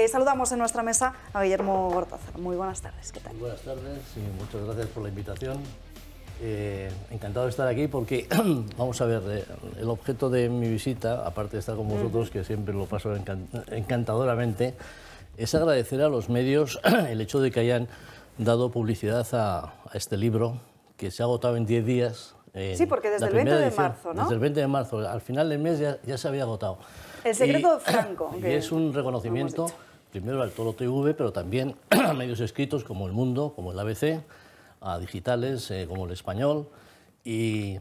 Saludamos en nuestra mesa a Guillermo Gortázar. Muy buenas tardes, ¿qué tal? Muy buenas tardes y muchas gracias por la invitación. Encantado de estar aquí porque, vamos a ver, el objeto de mi visita, aparte de estar con vosotros, que siempre lo paso encantadoramente, es agradecer a los medios el hecho de que hayan dado publicidad a este libro, que se ha agotado en 10 días. Sí, porque desde el 20 de marzo, ¿no? Desde el 20 de marzo, al final del mes ya se había agotado. El secreto de Franco. Y es un reconocimiento, primero al Toro TV, pero también a medios escritos como El Mundo, como el ABC, a digitales como El Español. Y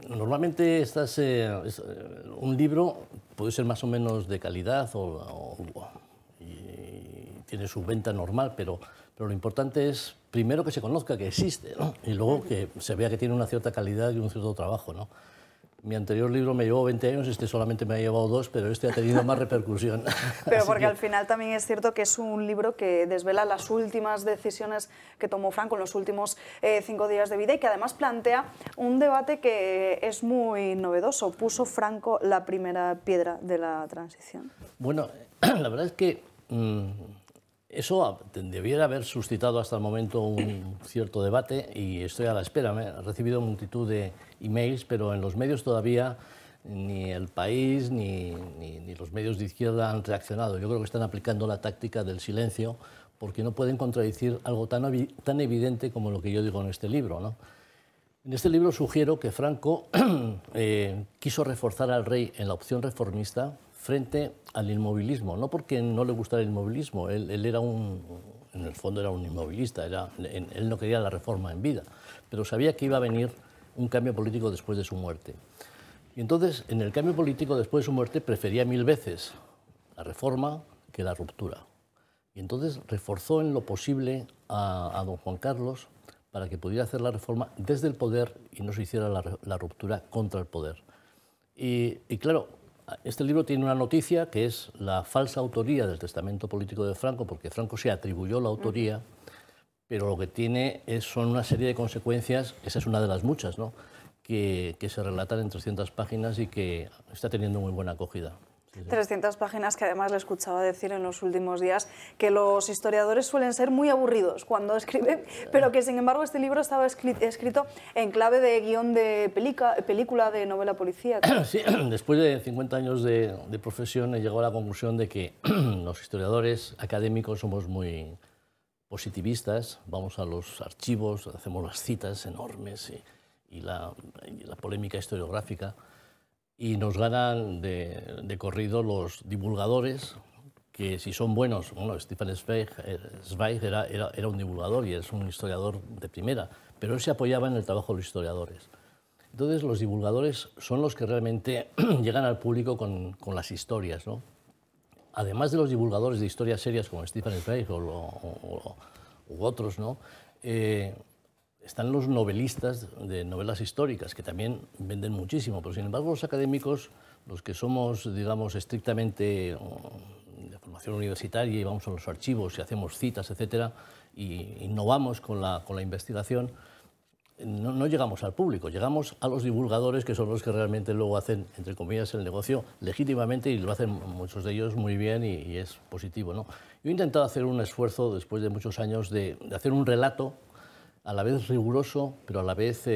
normalmente un libro puede ser más o menos de calidad y tiene su venta normal, pero lo importante es primero que se conozca que existe, ¿no? Y luego que se vea que tiene una cierta calidad y un cierto trabajo, ¿no? Mi anterior libro me llevó 20 años, este solamente me ha llevado 2, pero este ha tenido más repercusión. Pero porque al final también es cierto que es un libro que desvela las últimas decisiones que tomó Franco en los últimos 5 días de vida y que además plantea un debate que es muy novedoso. ¿Puso Franco la primera piedra de la transición? Bueno, la verdad es que eso debiera haber suscitado hasta el momento un cierto debate y estoy a la espera. He recibido multitud de emails, pero en los medios todavía ni El País ni los medios de izquierda han reaccionado. Yo creo que están aplicando la táctica del silencio porque no pueden contradecir algo tan evidente como lo que yo digo en este libro, ¿no? En este libro sugiero que Franco quiso reforzar al rey en la opción reformista frente al inmovilismo, no porque no le gustara el inmovilismo, él era en el fondo era un inmovilista, él no quería la reforma en vida, pero sabía que iba a venir un cambio político después de su muerte. Y entonces, en el cambio político después de su muerte, prefería 1000 veces la reforma que la ruptura. Y entonces reforzó en lo posible a don Juan Carlos para que pudiera hacer la reforma desde el poder y no se hiciera la ruptura contra el poder. Y claro, este libro tiene una noticia que es la falsa autoría del testamento político de Franco, porque Franco se atribuyó la autoría, pero lo que tiene son una serie de consecuencias, esa es una de las muchas, ¿no?, que se relatan en 300 páginas y que está teniendo muy buena acogida. 300 páginas que además le escuchaba decir en los últimos días que los historiadores suelen ser muy aburridos cuando escriben, pero que sin embargo este libro estaba escrito en clave de guión de película, de novela policíaca. Sí, después de 50 años de profesión he llegado a la conclusión de que los historiadores académicos somos muy positivistas, vamos a los archivos, hacemos las citas enormes y la polémica historiográfica, y nos ganan de corrido los divulgadores, que si son buenos, bueno, Stefan Zweig era un divulgador y es un historiador de primera, pero él se apoyaba en el trabajo de los historiadores. Entonces los divulgadores son los que realmente llegan al público con las historias, ¿no? Además de los divulgadores de historias serias como Stefan Zweig u otros, ¿no?, están los novelistas de novelas históricas, que también venden muchísimo, pero sin embargo los académicos, los que somos, digamos, estrictamente de formación universitaria y vamos a los archivos y hacemos citas, etcétera, y innovamos con la investigación, no llegamos al público, llegamos a los divulgadores, que son los que realmente luego hacen, entre comillas, el negocio legítimamente y lo hacen muchos de ellos muy bien y es positivo, ¿no? Yo he intentado hacer un esfuerzo, después de muchos años, de hacer un relato a la vez riguroso, pero a la vez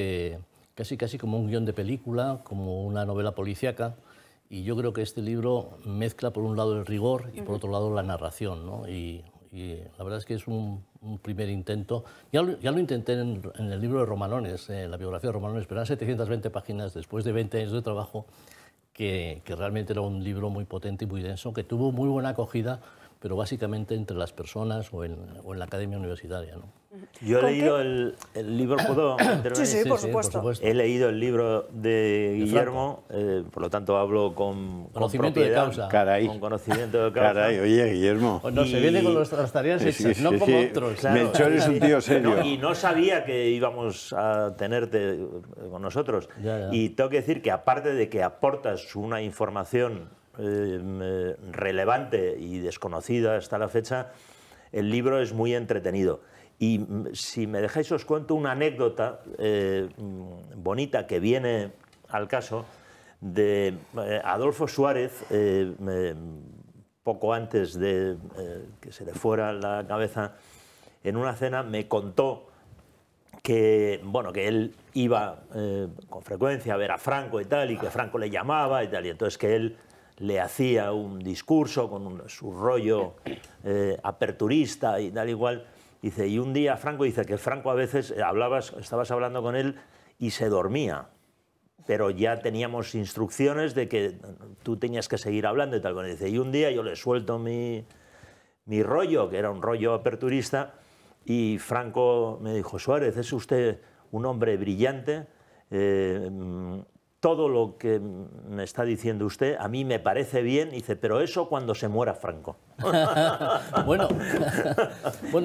casi como un guión de película, como una novela policíaca. Y yo creo que este libro mezcla por un lado el rigor y por otro lado la narración, ¿no? Y la verdad es que es un primer intento. Ya lo intenté en el libro de Romanones, la biografía de Romanones, pero eran 720 páginas después de 20 años de trabajo, que realmente era un libro muy potente y muy denso, que tuvo muy buena acogida, pero básicamente entre las personas o en la academia universitaria, ¿no? Yo he leído el libro, ¿puedo intervenir? Sí, por supuesto. He leído el libro de Guillermo, por lo tanto hablo con conocimiento propiedad, de causa. Caray. Con conocimiento de causa. Caray, oye, Guillermo. No, se viene con nuestras tareas hechas, no como otros. Claro. Melchor es un tío serio. No, y no sabía que íbamos a tenerte con nosotros. Ya. Y tengo que decir que aparte de que aportas una información relevante y desconocida hasta la fecha, el libro es muy entretenido. Y si me dejáis os cuento una anécdota bonita que viene al caso de Adolfo Suárez, poco antes de que se le fuera la cabeza, en una cena me contó que, bueno, que él iba con frecuencia a ver a Franco y tal, y que Franco le llamaba y tal, y entonces que él le hacía un discurso con su rollo aperturista y tal igual. Dice, y un día Franco dice que Franco a veces estabas hablando con él y se dormía, pero ya teníamos instrucciones de que tú tenías que seguir hablando y tal. Bueno, dice, y un día yo le suelto mi rollo, que era un rollo aperturista, y Franco me dijo, Suárez, es usted un hombre brillante, todo lo que me está diciendo usted a mí me parece bien, dice, pero eso cuando se muera Franco. Bueno,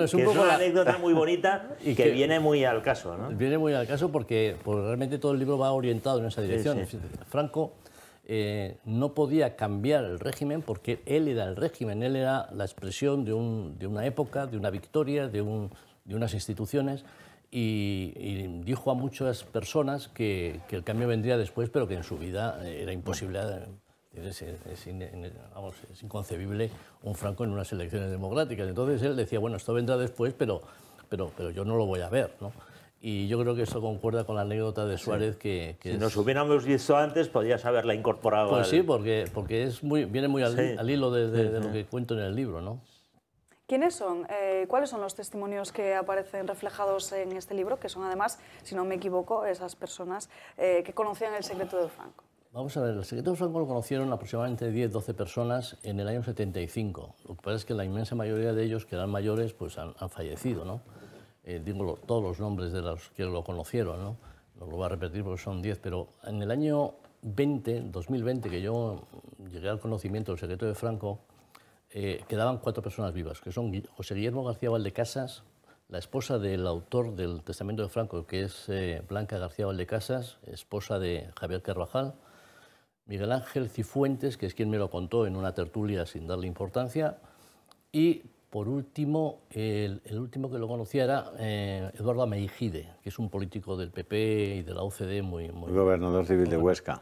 es un poco una anécdota muy bonita y que viene muy al caso, ¿no? Viene muy al caso porque realmente todo el libro va orientado en esa dirección. Sí. Franco no podía cambiar el régimen porque él era el régimen, él era la expresión de una época, de una victoria, de unas instituciones. Y dijo a muchas personas que el cambio vendría después, pero que en su vida era imposible. Es inconcebible un Franco en unas elecciones democráticas. Entonces él decía, bueno, esto vendrá después, pero yo no lo voy a ver, ¿no? Y yo creo que eso concuerda con la anécdota de Suárez, sí. que si nos hubiéramos visto antes, podías haberla incorporado. Pues sí, porque viene muy al hilo de lo que cuento en el libro, ¿no? ¿Quiénes son? ¿Cuáles son los testimonios que aparecen reflejados en este libro? Que son además, si no me equivoco, esas personas que conocían el secreto de Franco. Vamos a ver, el secreto de Franco lo conocieron aproximadamente 10-12 personas en el año 75. Lo que pasa es que la inmensa mayoría de ellos, que eran mayores, pues han fallecido, ¿no? Digo todos los nombres de los que lo conocieron, ¿no? No lo voy a repetir porque son 10, pero en el año 2020, que yo llegué al conocimiento del secreto de Franco, quedaban 4 personas vivas, que son José Guillermo García Valdecasas, la esposa del autor del testamento de Franco, que es Blanca García Valdecasas, esposa de Javier Carvajal, Miguel Ángel Cifuentes, que es quien me lo contó en una tertulia sin darle importancia, y por último, el último que lo conocía era Eduardo Ameijide, que es un político del PP y de la UCD muy gobernador civil de Huesca.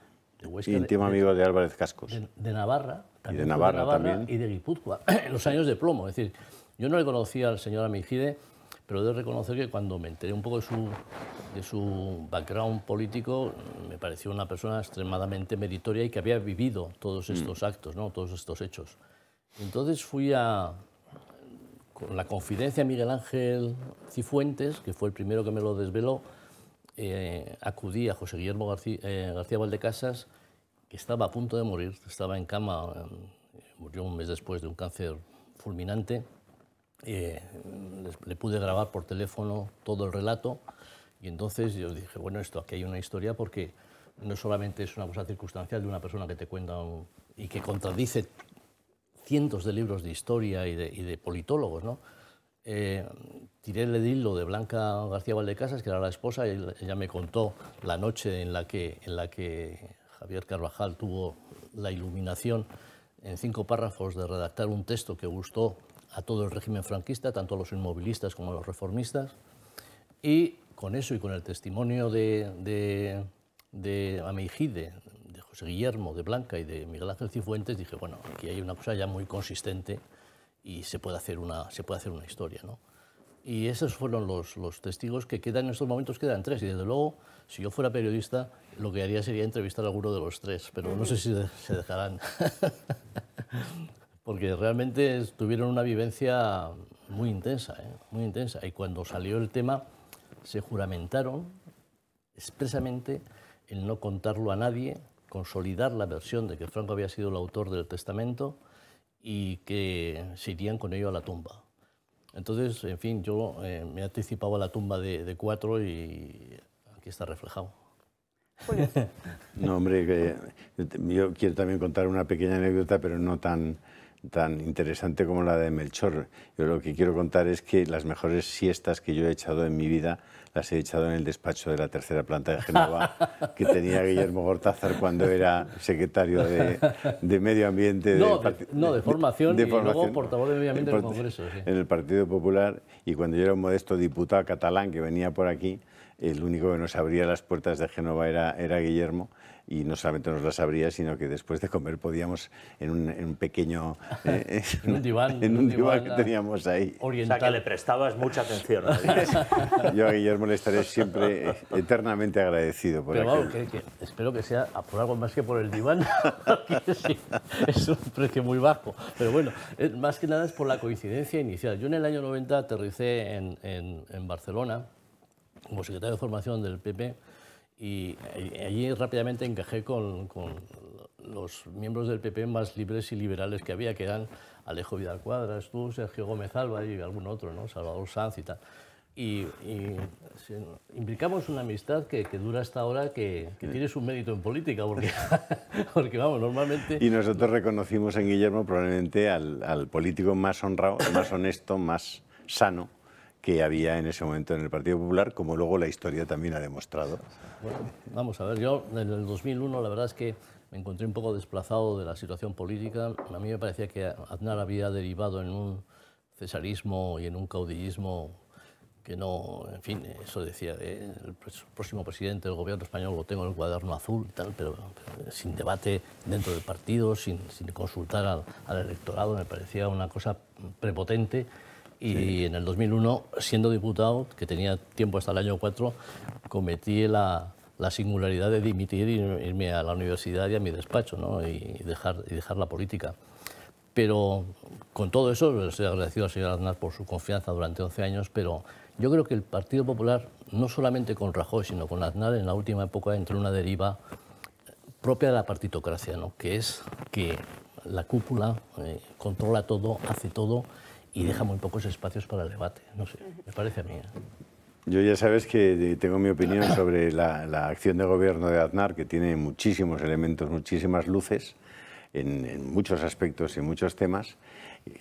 Íntimo amigo de Álvarez Cascos. De Navarra. Y de Navarra también. Y de Guipúzcoa, en los años de plomo. Es decir, yo no le conocía al señor Ameijide, pero debo reconocer que cuando me enteré un poco de su background político, me pareció una persona extremadamente meritoria y que había vivido todos estos actos, ¿no? Todos estos hechos. Entonces fui con la confidencia de Miguel Ángel Cifuentes, que fue el primero que me lo desveló, acudí a José Guillermo García Valdecasas, que estaba a punto de morir, estaba en cama, murió un mes después de un cáncer fulminante. Le pude grabar por teléfono todo el relato y entonces yo dije, bueno, aquí hay una historia porque no solamente es una cosa circunstancial de una persona que te cuenta y que contradice cientos de libros de historia y de politólogos, ¿no? Tiré el hilo de Blanca García Valdecasas, que era la esposa, y ella me contó la noche en la que Javier Carvajal tuvo la iluminación en 5 párrafos de redactar un texto que gustó a todo el régimen franquista, tanto a los inmovilistas como a los reformistas, y con eso y con el testimonio de Ameijide, de José Guillermo, de Blanca y de Miguel Ángel Cifuentes, dije, bueno, aquí hay una cosa ya muy consistente y se puede hacer una historia, ¿no? Y esos fueron los testigos que quedan en estos momentos, quedan 3, y desde luego, si yo fuera periodista, lo que haría sería entrevistar a alguno de los 3, pero no sé si se dejarán. Porque realmente tuvieron una vivencia muy intensa, muy intensa. Y cuando salió el tema, se juramentaron expresamente el no contarlo a nadie, consolidar la versión de que Franco había sido el autor del testamento y que se irían con ello a la tumba. Entonces, en fin, yo me anticipaba a la tumba de 4 y aquí está reflejado. No, hombre, yo quiero también contar una pequeña anécdota, pero no tan interesante como la de Melchor. Yo lo que quiero contar es que las mejores siestas que yo he echado en mi vida las he echado en el despacho de la tercera planta de Génova que tenía Guillermo Gortázar cuando era secretario de Medio Ambiente. De formación y luego portavoz de Medio Ambiente del Congreso. Sí. En el Partido Popular, y cuando yo era un modesto diputado catalán que venía por aquí, el único que nos abría las puertas de Génova era Guillermo, y no solamente nos las abría, sino que después de comer podíamos en un pequeño... en un diván que teníamos ahí. Oriental. O sea, que le prestabas mucha atención. Yo a Guillermo le estaré siempre eternamente agradecido por Pero aquello. vamos, espero que sea por algo más que por el diván, sí, es un precio muy bajo. Pero bueno, más que nada es por la coincidencia inicial. Yo en el año 90 aterricé en Barcelona como secretario de formación del PP, y allí rápidamente encajé con los miembros del PP más libres y liberales que había, que eran Alejo Vidal Quadras, tú, Sergio Gómez Alba y algún otro, ¿no? Salvador Sanz y tal. Y implicamos una amistad que dura hasta ahora, que tiene su mérito en política, porque vamos, normalmente... Y nosotros reconocimos en Guillermo probablemente al político más honrado, más honesto, más sano que había en ese momento en el Partido Popular, como luego la historia también ha demostrado. Bueno, vamos a ver, yo en el 2001 la verdad es que me encontré un poco desplazado de la situación política. A mí me parecía que Aznar había derivado en un cesarismo y en un caudillismo que no, en fin, eso decía, el próximo presidente del gobierno español lo tengo en el cuaderno azul, tal, pero sin debate dentro del partido, sin consultar al electorado, me parecía una cosa prepotente. Y sí, en el 2001, siendo diputado, que tenía tiempo hasta el año 4, cometí la singularidad de dimitir y irme a la universidad y a mi despacho, ¿no? y dejar la política. Pero con todo eso, le estoy agradecido al señor Aznar por su confianza durante 11 años, pero yo creo que el Partido Popular, no solamente con Rajoy, sino con Aznar, en la última época entró en una deriva propia de la partitocracia, ¿no? Que es que la cúpula controla todo, hace todo, y deja muy pocos espacios para el debate. No sé, me parece a mí. Yo ya sabes que tengo mi opinión sobre la acción de gobierno de Aznar, que tiene muchísimos elementos, muchísimas luces, en muchos aspectos y en muchos temas.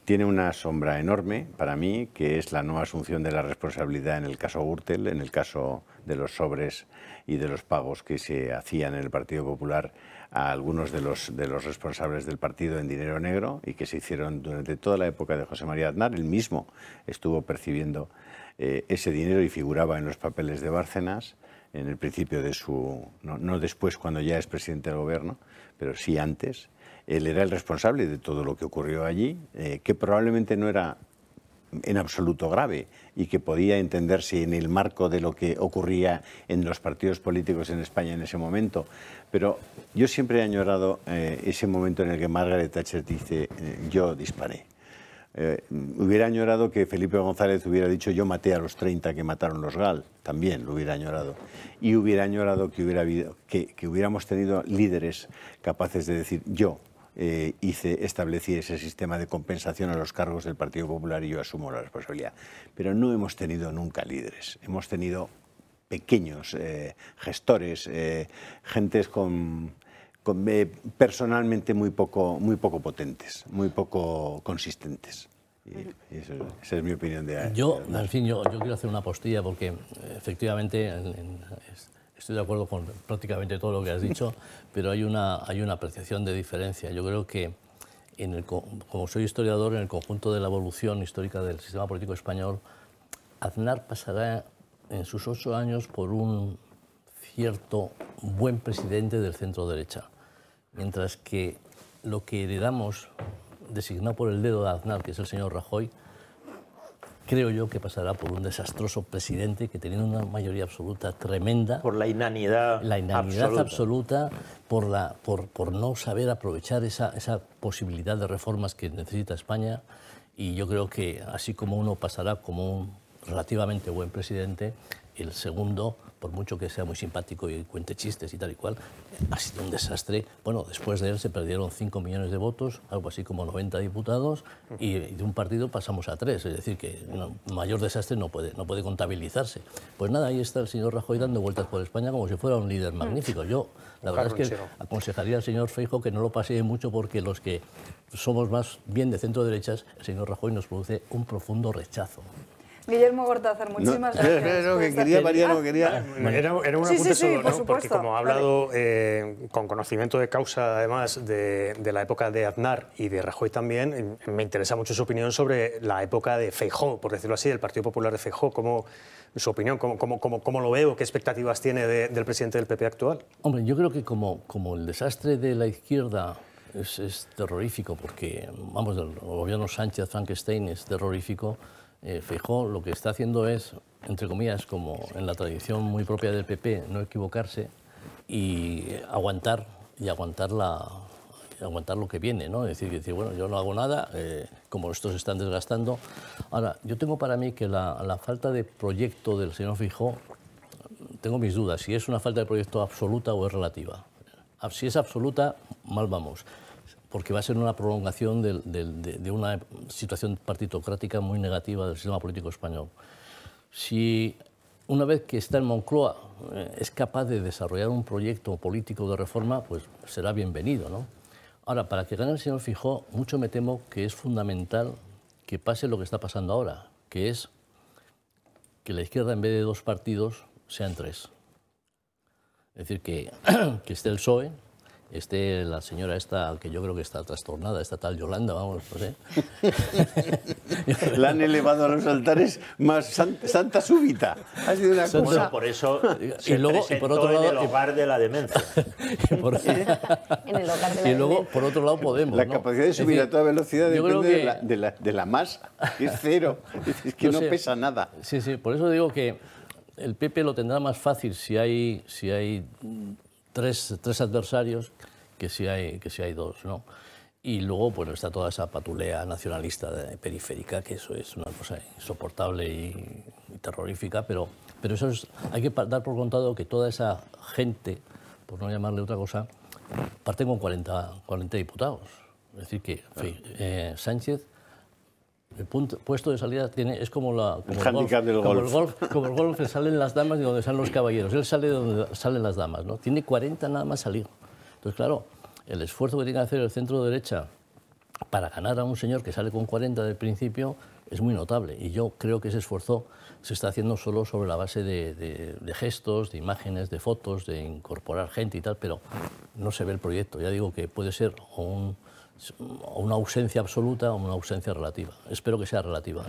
Tiene una sombra enorme para mí, que es la no asunción de la responsabilidad en el caso Gürtel, en el caso de los sobres y de los pagos que se hacían en el Partido Popular a algunos de los responsables del partido en dinero negro, y que se hicieron durante toda la época de José María Aznar. Él mismo estuvo percibiendo ese dinero y figuraba en los papeles de Bárcenas en el principio de su... no después, cuando ya es presidente del gobierno, pero sí antes. Él era el responsable de todo lo que ocurrió allí, que probablemente no era en absoluto grave y que podía entenderse en el marco de lo que ocurría en los partidos políticos en España en ese momento. Pero yo siempre he añorado ese momento en el que Margaret Thatcher dice yo disparé. Hubiera añorado que Felipe González hubiera dicho yo maté a los 30 que mataron los GAL, también lo hubiera añorado. Y hubiera añorado que hubiéramos tenido líderes capaces de decir yo establecí ese sistema de compensación a los cargos del Partido Popular y yo asumo la responsabilidad. Pero no hemos tenido nunca líderes, hemos tenido pequeños gestores, gentes personalmente muy poco potentes, muy poco consistentes. Y esa es mi opinión de yo quiero hacer una postilla porque efectivamente estoy de acuerdo con prácticamente todo lo que has dicho, pero hay una apreciación de diferencia. Yo creo que, como soy historiador, en el conjunto de la evolución histórica del sistema político español, Aznar pasará en sus 8 años por un cierto buen presidente del centro-derecha, mientras que lo que heredamos, designado por el dedo de Aznar, que es el señor Rajoy, creo yo que pasará por un desastroso presidente que, teniendo una mayoría absoluta tremenda... Por la inanidad absoluta, por no saber aprovechar esa posibilidad de reformas que necesita España. Y yo creo que, así como uno pasará como un relativamente buen presidente, el segundo, por mucho que sea muy simpático y cuente chistes y tal y cual, ha sido un desastre. Bueno, después de él se perdieron 5 millones de votos, algo así como 90 diputados, y de un partido pasamos a 3, es decir, que un mayor desastre no puede contabilizarse. Pues nada, ahí está el señor Rajoy dando vueltas por España como si fuera un líder magnífico. Yo, la verdad es que aconsejaría al señor Feijóo que no lo pasee mucho, porque los que somos más bien de centro-derechas, el señor Rajoy nos produce un profundo rechazo. Guillermo Cortázar, muchísimas gracias. No, que por quería, estar- Mariano, Ah, quería... Era un Sí, apunte sí, solo, por ¿no? Porque supuesto. como ha hablado con conocimiento de causa, además, de la época de Aznar y de Rajoy también, me interesa mucho su opinión sobre la época de Feijóo, por decirlo así, del Partido Popular de Feijóo. Su opinión, ¿cómo lo veo? ¿Qué expectativas tiene del presidente del PP actual? Hombre, yo creo que como el desastre de la izquierda es terrorífico, porque, vamos, el gobierno Sánchez, Frankenstein, es terrorífico, Feijóo lo que está haciendo es, entre comillas, como en la tradición muy propia del PP, no equivocarse y aguantar lo que viene, ¿no? Es decir, bueno, yo no hago nada, como estos se están desgastando. Ahora, yo tengo para mí que la falta de proyecto del señor Feijóo, tengo mis dudas, si es una falta de proyecto absoluta o es relativa. Si es absoluta, mal vamos, porque va a ser una prolongación de una situación partitocrática muy negativa del sistema político español. Si una vez que está en Moncloa es capaz de desarrollar un proyecto político de reforma, pues será bienvenido, ¿no? Ahora, para que gane el señor Feijóo, mucho me temo que es fundamental que pase lo que está pasando ahora, que es que la izquierda, en vez de 2 partidos, sean 3. Es decir, que esté el PSOE, esté la señora esta, que yo creo que está trastornada, esta tal Yolanda, vamos, no sé. La han elevado a los altares más santa súbita. Ha sido una cosa... Bueno, por eso se y por otro lado, en el hogar de la demencia. En el hogar de la y luego, por otro lado, Podemos, La ¿no? capacidad de subir a toda velocidad yo depende creo de la masa, que es cero. Es que no sé, pesa nada. Sí, por eso digo que el PP lo tendrá más fácil si hay tres adversarios que si hay 2, ¿no? Y luego, bueno, está toda esa patulea nacionalista periférica, que eso es una cosa insoportable y terrorífica, pero eso hay que dar por contado que toda esa gente, por no llamarle otra cosa, parte con 40 diputados. Es decir, que Sánchez, el puesto de salida es como el golf, que salen las damas de donde salen los caballeros. Él sale de donde salen las damas, ¿no? Tiene 40 nada más salir. Entonces, claro, el esfuerzo que tiene que hacer el centro-derecha para ganar a un señor que sale con 40 del principio es muy notable. Y yo creo que ese esfuerzo se está haciendo solo sobre la base de gestos, de imágenes, de fotos, de incorporar gente y tal, pero no se ve el proyecto. Ya digo que puede ser o una ausencia absoluta o una ausencia relativa. Espero que sea relativa.